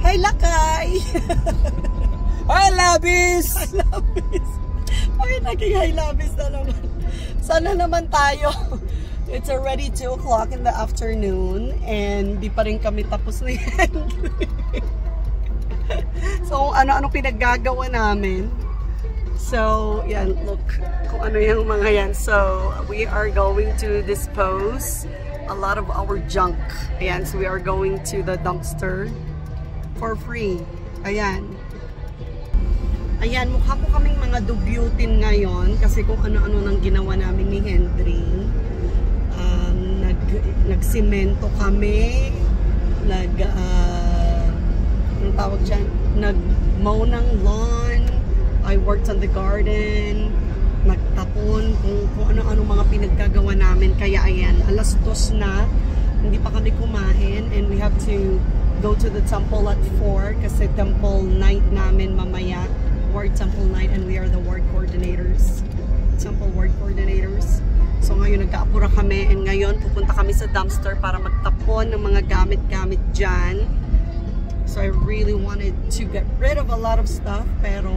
Hi, Lakay! Hi, Labis! Hi, Labis! Ay, naging hi, Labis na naman. Sana naman tayo. It's already 2 o'clock in the afternoon and di pa rin kami tapos ni Henry. So, ano-ano pinaggagawa namin. So, yan, look kung ano yung mga yan. So, we are going to dispose a lot of our junk. Ayan, so we are going to the dumpster for free. Ayan. Ayan, mukha po kaming mga dugyutin ngayon kasi kung ano-ano nang ginawa namin ni Henry. Nagsimento kami, anong tawag dyan? Nagmow ng lawn, I worked on the garden, nagtapon, kung ano-ano mga pinaggagawa namin. Kaya ayan, 2:00 na, hindi pa kami kumain and we have to go to the temple at 4 kasi temple night namin mamaya, ward temple night, and we are the ward coordinators, temple ward coordinators. So ngayon nag-aapura kami and ngayon pupunta kami sa dumpster para magtapon ng mga gamit-gamit dyan. So I really wanted to get rid of a lot of stuff pero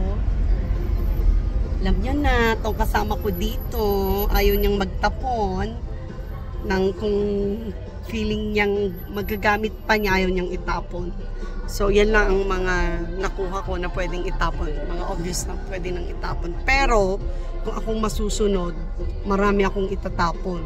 alam niya na, itong kasama ko dito ayaw niyang magtapon ng kung feeling niyang magagamit pa niya, ayaw niyang itapon. So yan lang ang mga nakuha ko na pwedeng itapon, mga obvious na pwedeng nang itapon. Pero kung akong masusunod, marami akong itatapon.